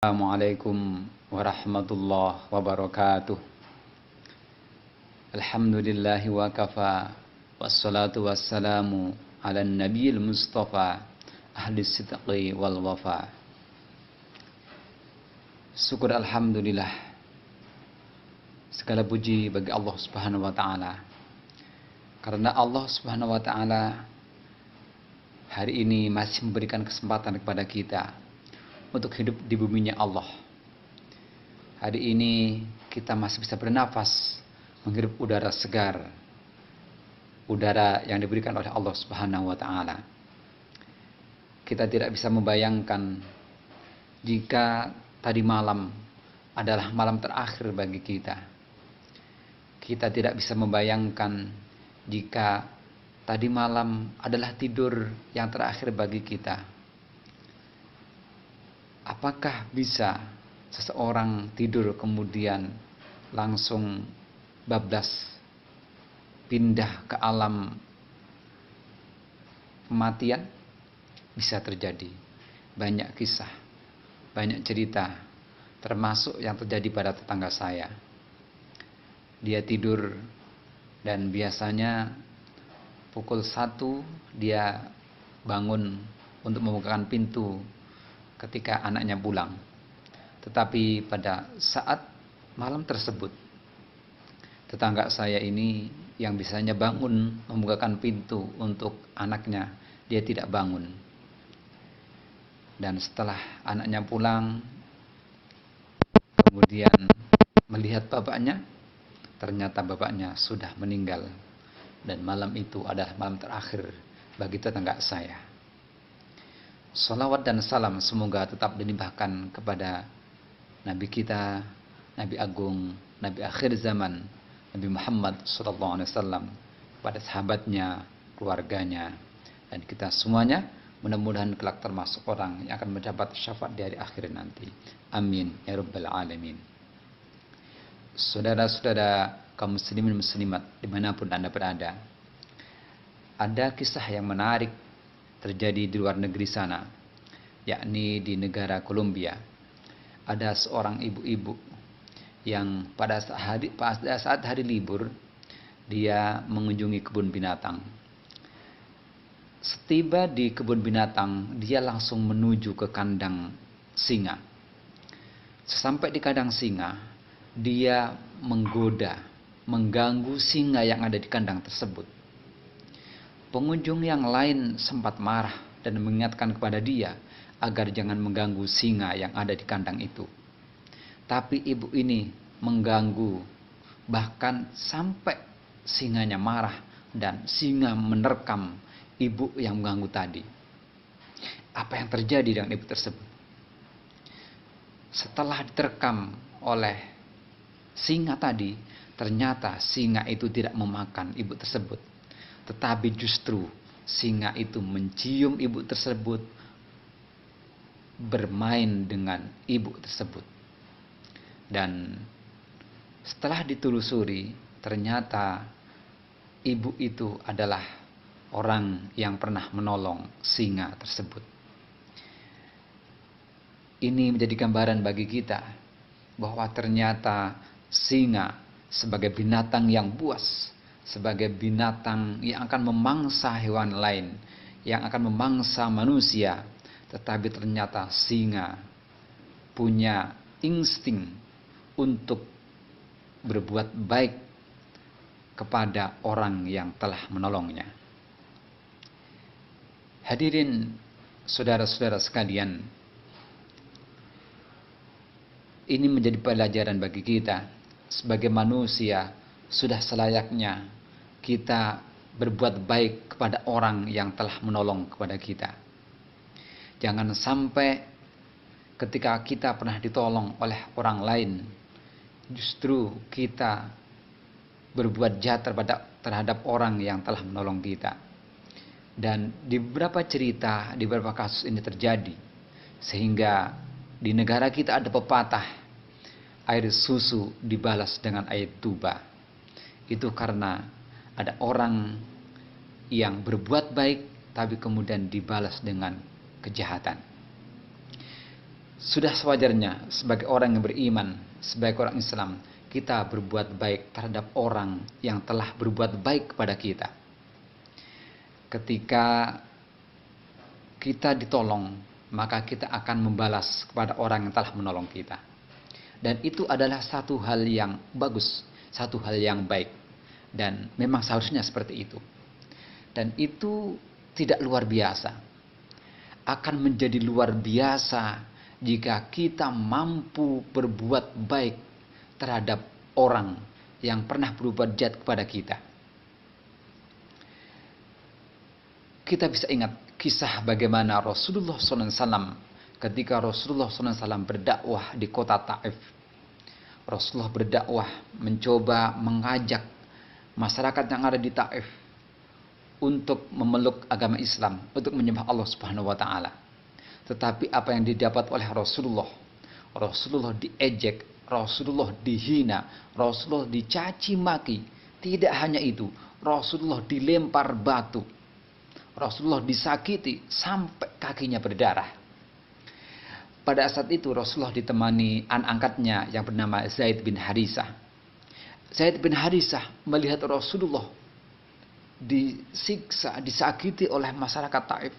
Assalamualaikum warahmatullahi wabarakatuh. Alhamdulillahi wa kafa. Wassalatu wassalamu ala nabiyil mustafa ahli sidqi wal wafa. Syukur alhamdulillah, segala puji bagi Allah Subhanahu wa taala. Karena Allah Subhanahu wa taala hari ini masih memberikan kesempatan kepada kita untuk hidup di buminya Allah. Hari ini kita masih bisa bernafas, menghirup udara segar, udara yang diberikan oleh Allah Subhanahu wa taala. Kita tidak bisa membayangkan jika tadi malam adalah malam terakhir bagi kita. Kita tidak bisa membayangkan jika tadi malam adalah tidur yang terakhir bagi kita. Apakah bisa seseorang tidur kemudian langsung bablas pindah ke alam kematian? Bisa terjadi. Banyak kisah, banyak cerita, termasuk yang terjadi pada tetangga saya. Dia tidur dan biasanya pukul 1 dia bangun untuk membukakan pintu ketika anaknya pulang. Tetapi pada saat malam tersebut, tetangga saya ini yang biasanya bangun membukakan pintu untuk anaknya, dia tidak bangun. Dan setelah anaknya pulang, kemudian melihat bapaknya, ternyata bapaknya sudah meninggal. Dan malam itu adalah malam terakhir bagi tetangga saya. Salawat dan salam semoga tetap dilimpahkan kepada Nabi kita, Nabi Agung, Nabi akhir zaman, Nabi Muhammad SAW, kepada sahabatnya, keluarganya, dan kita semuanya. Mudah-mudahan kelak termasuk orang yang akan mendapat syafaat di hari akhir nanti. Amin ya rabbal alamin. Saudara-saudara kaum muslimin muslimat dimanapun Anda berada, ada kisah yang menarik terjadi di luar negeri sana, yakni di negara Kolombia. Ada seorang ibu-ibu yang pada saat hari libur dia mengunjungi kebun binatang. Setiba di kebun binatang, dia langsung menuju ke kandang singa. Sesampai di kandang singa, dia menggoda, mengganggu singa yang ada di kandang tersebut. Pengunjung yang lain sempat marah dan mengingatkan kepada dia agar jangan mengganggu singa yang ada di kandang itu. Tapi ibu ini mengganggu, bahkan sampai singanya marah dan singa menerkam ibu yang mengganggu tadi. Apa yang terjadi dengan ibu tersebut? Setelah diterkam oleh singa tadi, ternyata singa itu tidak memakan ibu tersebut. Tetapi justru singa itu mencium ibu tersebut, bermain dengan ibu tersebut. Dan setelah ditelusuri, ternyata ibu itu adalah orang yang pernah menolong singa tersebut. Ini menjadi gambaran bagi kita bahwa ternyata singa sebagai binatang yang buas, sebagai binatang yang akan memangsa hewan lain, yang akan memangsa manusia, tetapi ternyata singa punya insting untuk berbuat baik kepada orang yang telah menolongnya. Hadirin saudara-saudara sekalian, ini menjadi pelajaran bagi kita. Sebagai manusia, sudah selayaknya kita berbuat baik kepada orang yang telah menolong kepada kita. Jangan sampai ketika kita pernah ditolong oleh orang lain, justru kita berbuat jahat terhadap orang yang telah menolong kita. Dan di beberapa cerita, di beberapa kasus ini terjadi. Sehingga di negara kita ada pepatah, air susu dibalas dengan air tuba. Itu karena ada orang yang berbuat baik tapi kemudian dibalas dengan kejahatan. Sudah sewajarnya sebagai orang yang beriman, sebagai orang Islam, kita berbuat baik terhadap orang yang telah berbuat baik kepada kita. Ketika kita ditolong, maka kita akan membalas kepada orang yang telah menolong kita. Dan itu adalah satu hal yang bagus, satu hal yang baik. Dan memang seharusnya seperti itu. Dan itu tidak luar biasa. Akan menjadi luar biasa jika kita mampu berbuat baik terhadap orang yang pernah berbuat jahat kepada kita. Kita bisa ingat kisah bagaimana Rasulullah SAW ketika Rasulullah SAW berdakwah di kota Taif. Rasulullah berdakwah mencoba mengajak masyarakat yang ada di Taif untuk memeluk agama Islam, untuk menyembah Allah Subhanahu wa taala. Tetapi apa yang didapat oleh Rasulullah? Rasulullah diejek, Rasulullah dihina, Rasulullah dicaci maki. Tidak hanya itu, Rasulullah dilempar batu. Rasulullah disakiti sampai kakinya berdarah. Pada saat itu Rasulullah ditemani anak angkatnya yang bernama Zaid bin Harisah. Zaid bin Harisah melihat Rasulullah disiksa, disakiti oleh masyarakat Taif.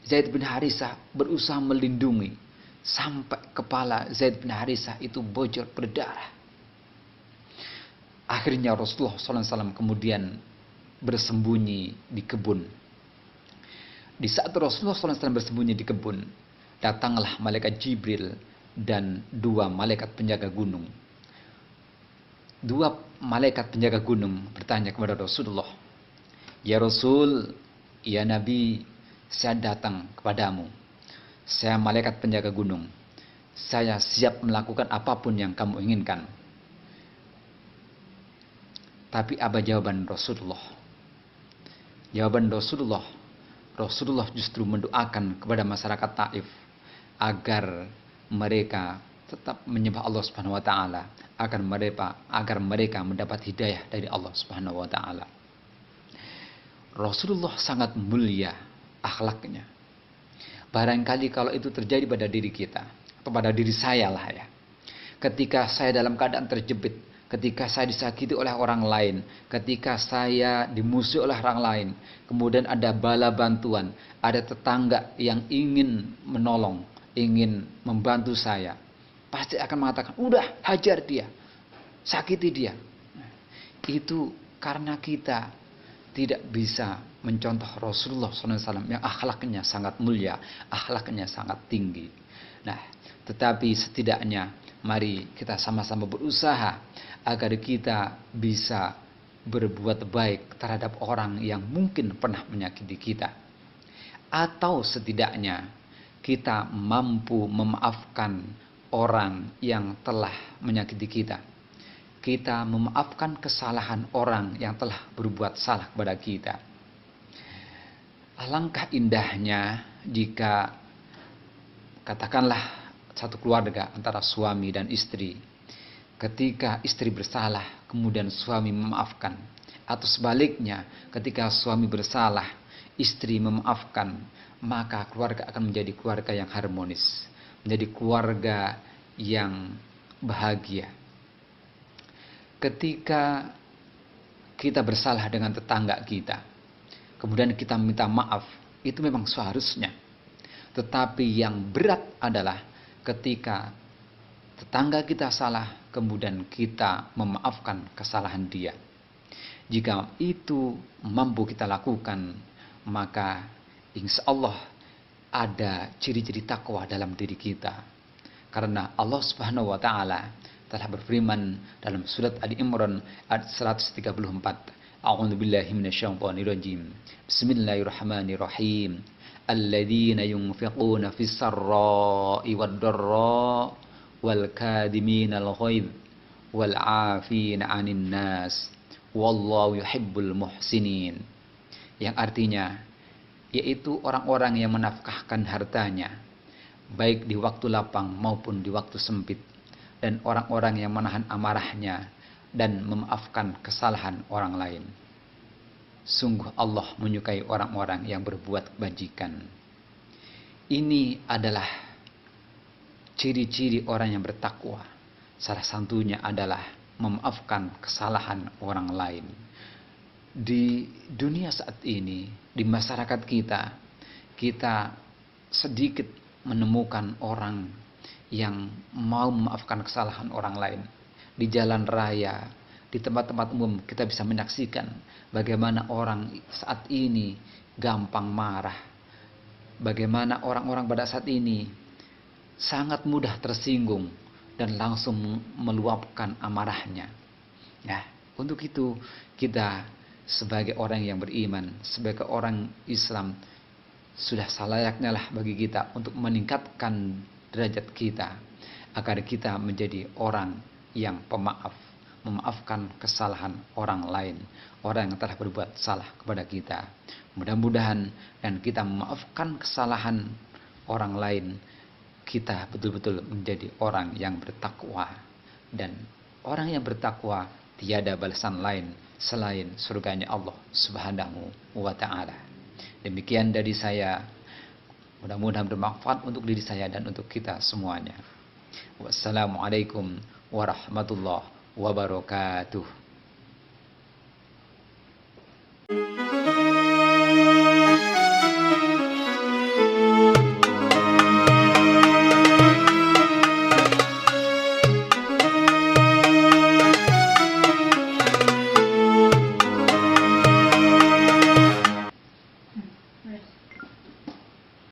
Zaid bin Harisah berusaha melindungi sampai kepala Zaid bin Harisah itu bocor berdarah. Akhirnya Rasulullah SAW kemudian bersembunyi di kebun. Di saat Rasulullah SAW bersembunyi di kebun, datanglah malaikat Jibril dan dua malaikat penjaga gunung. Dua malaikat penjaga gunung bertanya kepada Rasulullah, "Ya Rasul, ya Nabi, saya datang kepadamu. Saya malaikat penjaga gunung. Saya siap melakukan apapun yang kamu inginkan." Tapi apa jawaban Rasulullah? Jawaban Rasulullah justru mendoakan kepada masyarakat Taif agar mereka tetap menyembah Allah Subhanahu wa taala, agar mereka mendapat hidayah dari Allah Subhanahu wa taala. Rasulullah sangat mulia akhlaknya. Barangkali kalau itu terjadi pada diri kita atau pada diri saya lah ya. Ketika saya dalam keadaan terjepit, ketika saya disakiti oleh orang lain, ketika saya dimusuhi oleh orang lain, kemudian ada bala bantuan, ada tetangga yang ingin menolong, ingin membantu saya, pasti akan mengatakan, "Udah, hajar dia, sakiti dia." Itu karena kita tidak bisa mencontoh Rasulullah SAW yang akhlaknya sangat mulia, akhlaknya sangat tinggi. Nah, tetapi setidaknya mari kita sama-sama berusaha agar kita bisa berbuat baik terhadap orang yang mungkin pernah menyakiti kita. Atau setidaknya kita mampu memaafkan orang yang telah menyakiti kita. Kita memaafkan kesalahan orang yang telah berbuat salah kepada kita. Alangkah indahnya jika katakanlah satu keluarga antara suami dan istri, ketika istri bersalah kemudian suami memaafkan, atau sebaliknya ketika suami bersalah istri memaafkan, maka keluarga akan menjadi keluarga yang harmonis, menjadi keluarga yang bahagia. Ketika kita bersalah dengan tetangga kita, kemudian kita minta maaf, itu memang seharusnya. Tetapi yang berat adalah ketika tetangga kita salah, kemudian kita memaafkan kesalahan dia. Jika itu mampu kita lakukan, maka insya Allah ada ciri-ciri takwa dalam diri kita. Karena Allah Subhanahu wa taala telah berfirman dalam surat Ali Imran ayat 134. A'udzubillahi minasyaitonirrajim. Bismillahirrahmanirrahim. Alladzina yunfiquna fis sarra'i wad-dharra wal kadhiminal ghaidh wal 'afina 'anil nas wallahu yuhibbul muhsinin. Yang artinya yaitu orang-orang yang menafkahkan hartanya baik di waktu lapang maupun di waktu sempit, dan orang-orang yang menahan amarahnya dan memaafkan kesalahan orang lain. Sungguh Allah menyukai orang-orang yang berbuat kebajikan. Ini adalah ciri-ciri orang yang bertakwa salah satunya adalah memaafkan kesalahan orang lain. Di dunia saat ini, di masyarakat kita sedikit menemukan orang yang mau memaafkan kesalahan orang lain. Di jalan raya, di tempat-tempat umum kita bisa menyaksikan bagaimana orang saat ini gampang marah. Bagaimana orang-orang pada saat ini sangat mudah tersinggung dan langsung meluapkan amarahnya. Ya, untuk itu kita sebagai orang yang beriman, sebagai orang Islam, sudah selayaknya lah bagi kita untuk meningkatkan derajat kita agar kita menjadi orang yang pemaaf, memaafkan kesalahan orang lain, orang yang telah berbuat salah kepada kita. Mudah-mudahan dan kita memaafkan kesalahan orang lain, kita betul-betul menjadi orang yang bertakwa, dan orang yang bertakwa tiada balasan lain selain surganya Allah Subhanahu wa ta'ala. Demikian dari saya, mudah-mudahan bermanfaat untuk diri saya dan untuk kita semuanya. Wassalamualaikum warahmatullahi wabarakatuh.